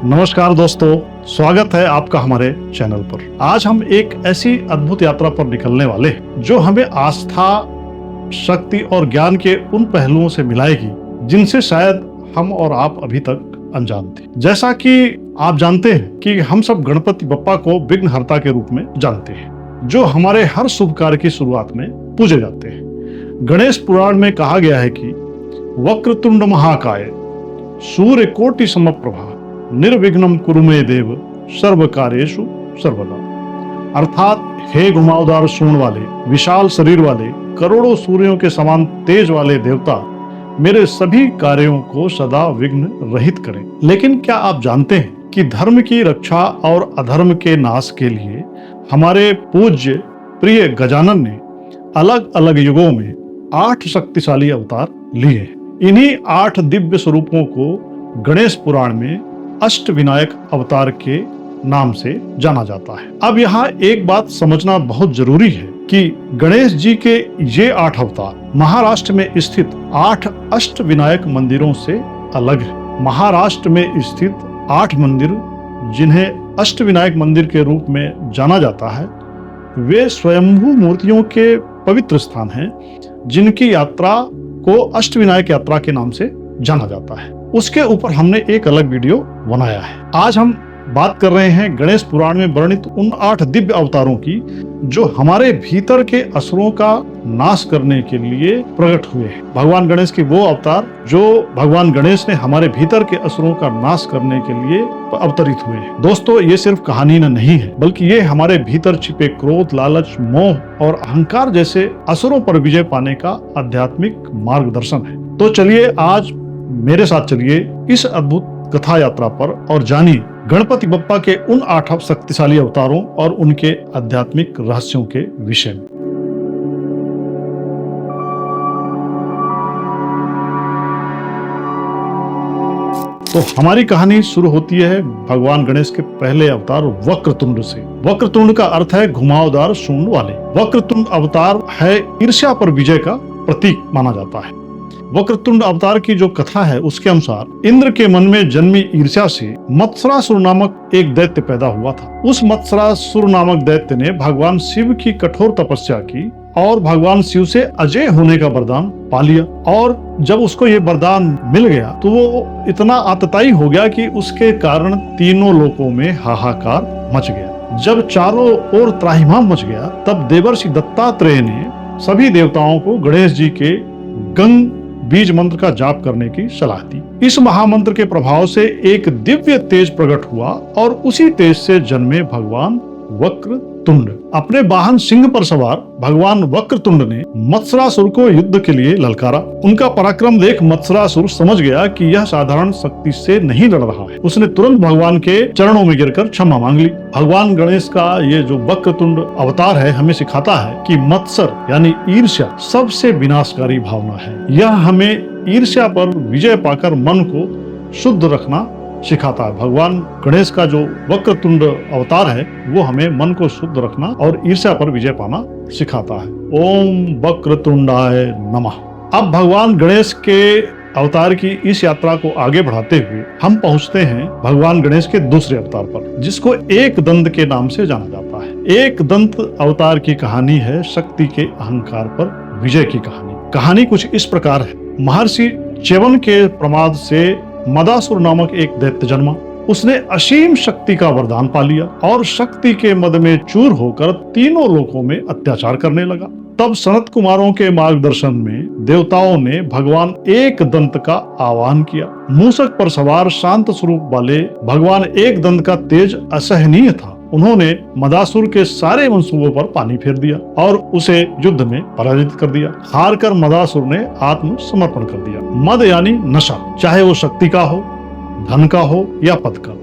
नमस्कार दोस्तों, स्वागत है आपका हमारे चैनल पर। आज हम एक ऐसी अद्भुत यात्रा पर निकलने वाले हैं जो हमें आस्था, शक्ति और ज्ञान के उन पहलुओं से मिलाएगी जिनसे शायद हम और आप अभी तक अनजान थे। जैसा कि आप जानते हैं कि हम सब गणपति बप्पा को विघ्नहर्ता के रूप में जानते हैं, जो हमारे हर शुभ कार्य की शुरुआत में पूजे जाते हैं। गणेश पुराण में कहा गया है कि वक्रतुंड महाकाय सूर्य कोटि समप्रभा निर्विघ्नं कुरु मे देव सर्व कार्येषु सर्वदा। अर्थात हे घुमावदार सूंड वाले, विशाल शरीर वाले, करोड़ों सूर्यों के समान तेज वाले देवता, मेरे सभी कार्यों को सदा विघ्न रहित करें। लेकिन क्या आप जानते हैं कि धर्म की रक्षा और अधर्म के नाश के लिए हमारे पूज्य प्रिय गजानन ने अलग अलग युगों में 8 शक्तिशाली अवतार लिए। इन्हीं 8 दिव्य स्वरूपों को गणेश पुराण में अष्टविनायक अवतार के नाम से जाना जाता है। अब यहाँ एक बात समझना बहुत जरूरी है कि गणेश जी के ये 8 अवतार महाराष्ट्र में स्थित 8 अष्टविनायक मंदिरों से अलग है। महाराष्ट्र में स्थित 8 मंदिर जिन्हें अष्टविनायक मंदिर के रूप में जाना जाता है, वे स्वयंभू मूर्तियों के पवित्र स्थान हैं जिनकी यात्रा को अष्टविनायक यात्रा के नाम से जाना जाता है। उसके ऊपर हमने एक अलग वीडियो बनाया है। आज हम बात कर रहे हैं गणेश पुराण में वर्णित उन 8 दिव्य अवतारों की जो हमारे भीतर के असुरों का नाश करने के लिए प्रकट हुए हैं। भगवान गणेश के वो अवतार जो भगवान गणेश ने हमारे भीतर के असुरों का नाश करने के लिए अवतरित हुए हैं। दोस्तों, ये सिर्फ कहानी नहीं है, बल्कि ये हमारे भीतर छिपे क्रोध, लालच, मोह और अहंकार जैसे असुरों पर विजय पाने का आध्यात्मिक मार्गदर्शन है। तो चलिए आज मेरे साथ चलिए इस अद्भुत कथा यात्रा पर और जानिए गणपति बप्पा के उन 8 शक्तिशाली अवतारों और उनके आध्यात्मिक रहस्यों के विषय में। तो हमारी कहानी शुरू होती है भगवान गणेश के पहले अवतार वक्रतुंड से। वक्रतुंड का अर्थ है घुमावदार सूंड वाले। वक्रतुंड अवतार है ईर्ष्या पर विजय का प्रतीक माना जाता है। वक्रतुंड अवतार की जो कथा है उसके अनुसार इंद्र के मन में जन्मी ईर्ष्या से मत्सरासुर नामक एक दैत्य पैदा हुआ था। उस मत्सरासुर नामक दैत्य ने भगवान शिव की कठोर तपस्या की और भगवान शिव से अजय होने का वरदान पा लिया। और जब उसको ये वरदान मिल गया तो वो इतना आतताई हो गया कि उसके कारण तीनों लोकों में हाहाकार मच गया। जब चारों ओर त्राहिमाम मच गया, तब देवर्षि दत्तात्रेय ने सभी देवताओं को गणेश जी के गंग बीज मंत्र का जाप करने की सलाह दी। इस महामंत्र के प्रभाव से एक दिव्य तेज प्रकट हुआ और उसी तेज से जन्मे भगवान वक्रतुंड। अपने वाहन सिंह पर सवार भगवान वक्रतुंड ने मत्सरासुर को युद्ध के लिए ललकारा। उनका पराक्रम देख मत्सरासुर समझ गया कि यह साधारण शक्ति से नहीं लड़ रहा है। उसने तुरंत भगवान के चरणों में गिरकर क्षमा मांग ली। भगवान गणेश का ये जो वक्रतुंड अवतार है हमें सिखाता है कि मत्सर यानी ईर्ष्या सबसे विनाशकारी भावना है। यह हमें ईर्ष्या पर विजय पाकर मन को शुद्ध रखना सिखाता है। भगवान गणेश का जो वक्रतुंड अवतार है वो हमें मन को शुद्ध रखना और ईर्ष्या पर विजय पाना सिखाता है। ओम वक्रतुंडाय नमः। अब भगवान गणेश के अवतार की इस यात्रा को आगे बढ़ाते हुए हम पहुंचते हैं भगवान गणेश के दूसरे अवतार पर, जिसको एक दंत के नाम से जाना जाता है। एक दंत अवतार की कहानी है शक्ति के अहंकार पर विजय की कहानी। कहानी कुछ इस प्रकार है। महर्षि च्यवन के प्रमाद से मदासुर नामक एक दैत्य जन्मा। उसने असीम शक्ति का वरदान पा लिया और शक्ति के मद में चूर होकर तीनों लोकों में अत्याचार करने लगा। तब सनत कुमारों के मार्गदर्शन में देवताओं ने भगवान एक दंत का आह्वान किया। मूषक पर सवार शांत स्वरूप वाले भगवान एक दंत का तेज असहनीय था। उन्होंने मदासुर के सारे मंसूबों पर पानी फेर दिया और उसे युद्ध में पराजित कर दिया। हार कर मदासुर ने आत्मसमर्पण कर दिया। मद यानी नशा, चाहे वो शक्ति का हो, धन का हो या पद का,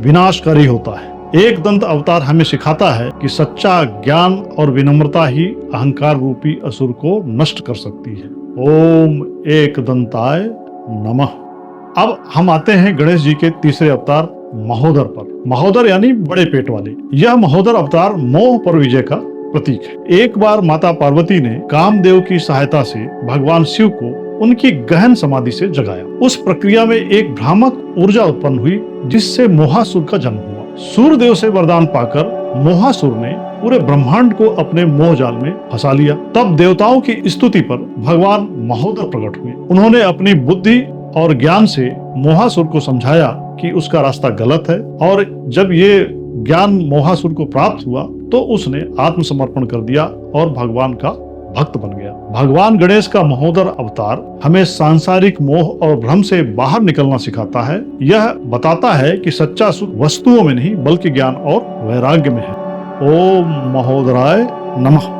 विनाशकारी होता है। एक दंत अवतार हमें सिखाता है कि सच्चा ज्ञान और विनम्रता ही अहंकार रूपी असुर को नष्ट कर सकती है। ओम एक दंताय नमः। अब हम आते हैं गणेश जी के तीसरे अवतार महोदर पर। महोदर यानी बड़े पेट वाले। यह महोदर अवतार मोह पर विजय का प्रतीक है। एक बार माता पार्वती ने कामदेव की सहायता से भगवान शिव को उनकी गहन समाधि से जगाया। उस प्रक्रिया में एक भ्रामक ऊर्जा उत्पन्न हुई जिससे मोहासुर का जन्म हुआ। सूर्यदेव से वरदान पाकर मोहासुर ने पूरे ब्रह्मांड को अपने मोह जाल में फंसा लिया। तब देवताओं की स्तुति पर भगवान महोदर प्रकट हुए। उन्होंने अपनी बुद्धि और ज्ञान से मोहासुर को समझाया कि उसका रास्ता गलत है, और जब ये ज्ञान मोहासुर को प्राप्त हुआ तो उसने आत्मसमर्पण कर दिया और भगवान का भक्त बन गया। भगवान गणेश का महोदर अवतार हमें सांसारिक मोह और भ्रम से बाहर निकलना सिखाता है। यह बताता है कि सच्चा सुख वस्तुओं में नहीं बल्कि ज्ञान और वैराग्य में है। ओम महोदराय नमः।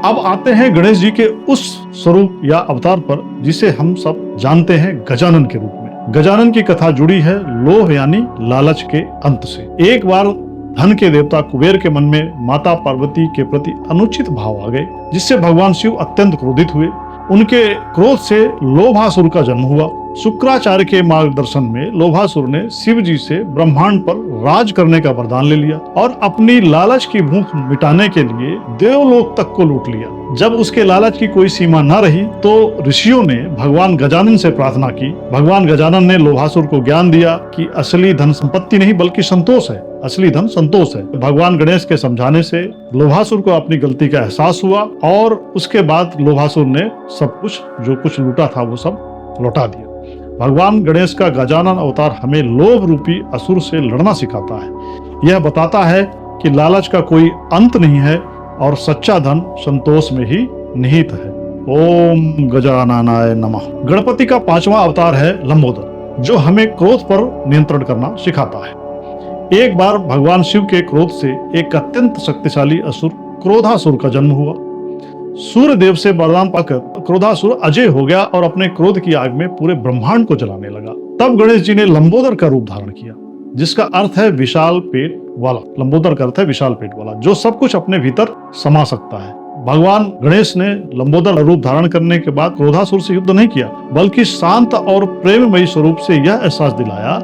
अब आते हैं गणेश जी के उस स्वरूप या अवतार पर जिसे हम सब जानते हैं गजानन के रूप में। गजानन की कथा जुड़ी है लोभ यानी लालच के अंत से। एक बार धन के देवता कुबेर के मन में माता पार्वती के प्रति अनुचित भाव आ गए, जिससे भगवान शिव अत्यंत क्रोधित हुए। उनके क्रोध से लोभासुर का जन्म हुआ। शुक्राचार्य के मार्गदर्शन में लोभासुर ने शिव जी से ब्रह्मांड पर राज करने का वरदान ले लिया और अपनी लालच की भूख मिटाने के लिए देवलोक तक को लूट लिया। जब उसके लालच की कोई सीमा न रही तो ऋषियों ने भगवान गजानन से प्रार्थना की। भगवान गजानन ने लोभासुर को ज्ञान दिया कि असली धन संपत्ति नहीं बल्कि संतोष है, असली धन संतोष है। भगवान गणेश के समझाने से लोभासुर को अपनी गलती का एहसास हुआ और उसके बाद लोभासुर ने सब कुछ जो कुछ लूटा था वो सब लौटा दिया। भगवान गणेश का गजानन अवतार हमें लोभ रूपी असुर से लड़ना सिखाता है। यह बताता है कि लालच का कोई अंत नहीं है और सच्चा धन संतोष में ही निहित है। ओम गजाननाय नमः। गणपति का 5वां अवतार है लंबोदर, जो हमें क्रोध पर नियंत्रण करना सिखाता है। एक बार भगवान शिव के क्रोध से एक अत्यंत शक्तिशाली असुर क्रोधासुर का जन्म हुआ। सूर्य देव से वरदान पाकर क्रोधासुर अजय हो गया और अपने क्रोध की आग में पूरे ब्रह्मांड को जलाने लगा। तब गणेश जी ने लंबोदर का रूप धारण किया, जिसका अर्थ है विशाल पेट वाला। लंबोदर का अर्थ है विशाल पेट वाला, जो सब कुछ अपने भीतर समा सकता है। भगवान गणेश ने लंबोदर रूप धारण करने के बाद क्रोधासुर से युद्ध नहीं किया, बल्कि शांत और प्रेममयी स्वरूप से यह एहसास दिलाया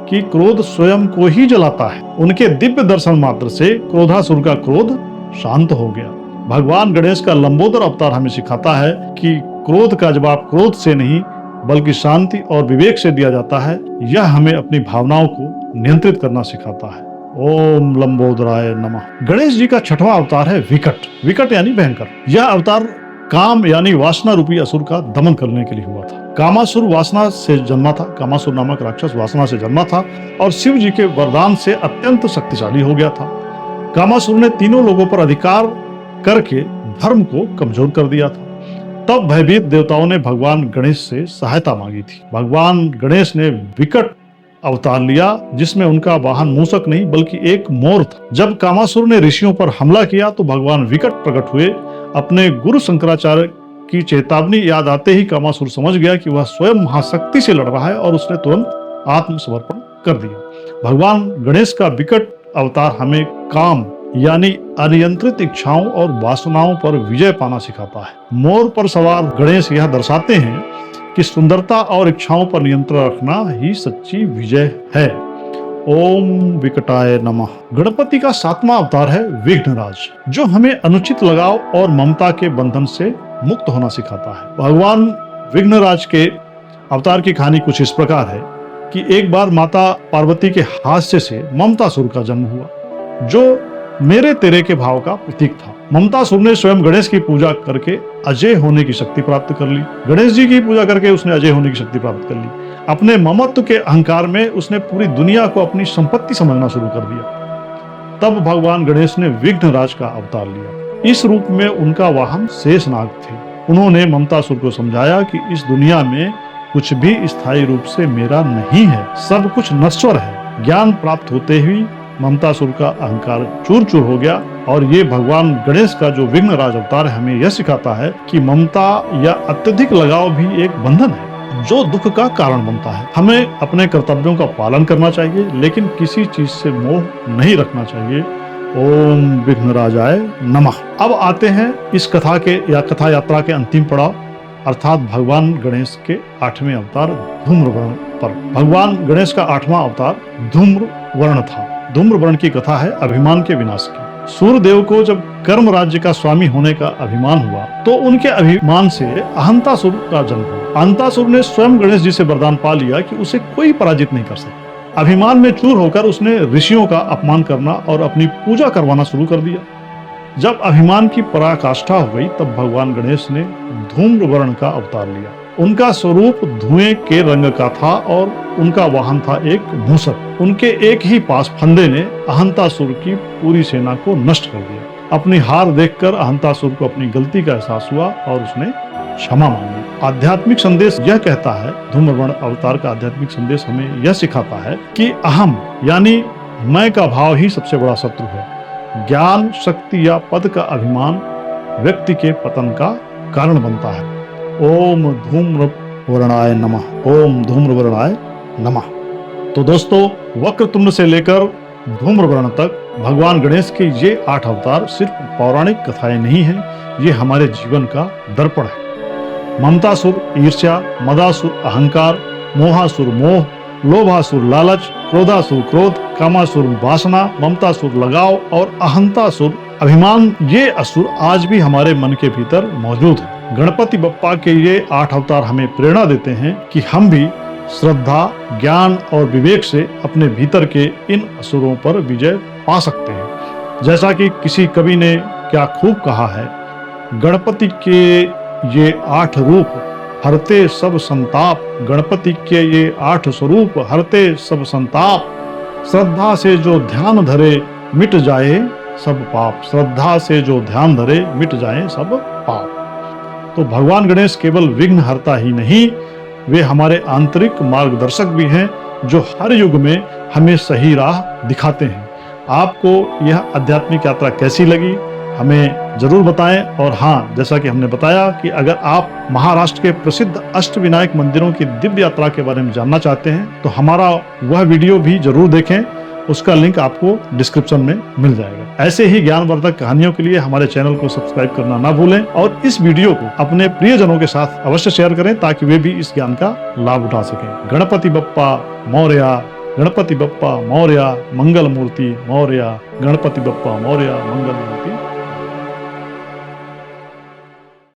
कि क्रोध स्वयं को ही जलाता है। उनके दिव्य दर्शन मात्र से क्रोधासुर का क्रोध शांत हो गया। भगवान गणेश का लंबोदर अवतार हमें सिखाता है कि क्रोध का जवाब क्रोध से नहीं बल्कि शांति और विवेक से दिया जाता है। यह हमें अपनी भावनाओं को नियंत्रित करना सिखाता है। ओम लंबोदराय नमः। गणेश जी का 6वां अवतार है विकट। विकट यानी भयंकर। यह अवतार काम यानी वासना रूपी असुर का दमन करने के लिए हुआ था। कामासुर वासना से जन्मा था। कामासुर नामक राक्षस वासना से जन्मा था और शिव जी के वरदान से अत्यंत शक्तिशाली हो गया था। कामासुर ने तीनों लोगों पर अधिकार करके धर्म को कमजोर कर दिया था। तब भयभीत देवताओं ने भगवान गणेश से सहायता मांगी थी। भगवान गणेश ने विकट अवतार लिया, जिसमें उनका वाहन मूषक नहीं बल्कि एक मोर था। जब कामासुर ने ऋषियों पर हमला किया तो भगवान विकट प्रकट हुए। अपने गुरु शंकराचार्य की चेतावनी याद आते ही कामासुर समझ गया कि वह स्वयं महाशक्ति से लड़ रहा है और उसने तुरंत आत्मसमर्पण कर दिया। भगवान गणेश का विकट अवतार हमें काम यानी अनियंत्रित इच्छाओं और वासनाओं पर विजय पाना सिखाता है। मोर पर सवार गणेश यह दर्शाते हैं कि सुंदरता और इच्छाओं पर नियंत्रण रखना ही सच्ची विजय है। ओम विकटाय नमः। गणपति का 7वां अवतार है विघ्नराज, जो हमें अनुचित लगाव और ममता के बंधन से मुक्त होना सिखाता है। भगवान विघ्नराज के अवतार की कहानी कुछ इस प्रकार है कि एक बार माता पार्वती के हास्य से ममतासुर का जन्म हुआ, जो मेरे तेरे के भाव का प्रतीक था। ममतासुर ने स्वयं गणेश की पूजा करके अजय होने की शक्ति प्राप्त कर ली। गणेश जी की पूजा करके उसने अजय होने की शक्ति प्राप्त कर ली। अपने ममत्व के अहंकार में उसने पूरी दुनिया को अपनी संपत्ति समझना शुरू कर दिया। तब भगवान गणेश ने विघ्नराज का अवतार लिया। इस रूप में उनका वाहन शेषनाग थे। उन्होंने ममतासुर को समझाया कि इस दुनिया में कुछ भी स्थायी रूप से मेरा नहीं है, सब कुछ नश्वर है। ज्ञान प्राप्त होते ही ममतासुर का अहंकार चूर चूर हो गया। और ये भगवान गणेश का जो विघ्नराज अवतार है हमें यह सिखाता है कि ममता या अत्यधिक लगाव भी एक बंधन है जो दुख का कारण बनता है। हमें अपने कर्तव्यों का पालन करना चाहिए, लेकिन किसी चीज से मोह नहीं रखना चाहिए। ओम विघ्नराजाय नमः। अब आते हैं इस कथा के या कथा यात्रा के अंतिम पड़ाव अर्थात भगवान गणेश के 8वें अवतार धूम्रवर्ण पर। भगवान गणेश का 8वां अवतार धूम्रवर्ण था। धूम्रवर्ण की कथा है अभिमान के विनाश की। सूर्यदेव को जब कर्म राज्य का स्वामी होने का अभिमान हुआ तो उनके अभिमान से अहंतासुर का जन्म हुआ। अहंतासुर ने स्वयं गणेश जी से वरदान पा लिया कि उसे कोई पराजित नहीं कर सकता। अभिमान में चूर होकर उसने ऋषियों का अपमान करना और अपनी पूजा करवाना शुरू कर दिया। जब अभिमान की पराकाष्ठा हो गई तब भगवान गणेश ने धूम्र वर्ण का अवतार लिया। उनका स्वरूप धुएं के रंग का था और उनका वाहन था एक मूसक। उनके एक ही पास फंदे ने अहंतासुर की पूरी सेना को नष्ट कर दिया। अपनी हार देखकर अहंतासुर को अपनी गलती का एहसास हुआ और उसने क्षमा मांगी। आध्यात्मिक संदेश यह कहता है, धूम्रवर्ण अवतार का आध्यात्मिक संदेश हमें यह सिखाता है कि अहम यानी मैं का भाव ही सबसे बड़ा शत्रु है। ज्ञान, शक्ति या पद का अभिमान व्यक्ति के पतन का कारण बनता है। ओम धूम्रवर्णाय नमः। ओम धूम्रवर्णाय नमः। तो दोस्तों, वक्रतुंड से लेकर धूम्रवर्ण तक भगवान गणेश के ये 8 अवतार सिर्फ पौराणिक कथाएं नहीं हैं, ये हमारे जीवन का दर्पण है। ममतासुर ईर्ष्या, मदासुर अहंकार, मोहासुर मोह, लोभासुर लालच, क्रोधासुर क्रोध, कामासुर वासना, ममतासुर लगाव और अहंतासुर अभिमान, ये असुर आज भी हमारे मन के भीतर मौजूद है। गणपति बप्पा के ये 8 अवतार हमें प्रेरणा देते हैं कि हम भी श्रद्धा, ज्ञान और विवेक से अपने भीतर के इन असुरों पर विजय पा सकते हैं। जैसा कि किसी कवि ने क्या खूब कहा है, गणपति के ये 8 रूप हरते सब संताप, गणपति के ये 8 स्वरूप हरते सब संताप, श्रद्धा से जो ध्यान धरे मिट जाए सब पाप, श्रद्धा से जो ध्यान धरे मिट जाए सब पाप। तो भगवान गणेश केवल विघ्न हरता ही नहीं, वे हमारे आंतरिक मार्गदर्शक भी हैं जो हर युग में हमें सही राह दिखाते हैं। आपको यह आध्यात्मिक यात्रा कैसी लगी हमें जरूर बताएं। और हाँ, जैसा कि हमने बताया कि अगर आप महाराष्ट्र के प्रसिद्ध अष्टविनायक मंदिरों की दिव्य यात्रा के बारे में जानना चाहते हैं तो हमारा वह वीडियो भी जरूर देखें, उसका लिंक आपको डिस्क्रिप्शन में मिल जाएगा। ऐसे ही ज्ञानवर्धक कहानियों के लिए हमारे चैनल को सब्सक्राइब करना ना भूलें और इस वीडियो को अपने प्रियजनों के साथ अवश्य शेयर करें ताकि वे भी इस ज्ञान का लाभ उठा सकें। गणपति बप्पा मौर्या, गणपति बप्पा मौर्या, मंगल मूर्ति मौर्या, गणपति बप्पा मौर्या, मंगल मूर्ति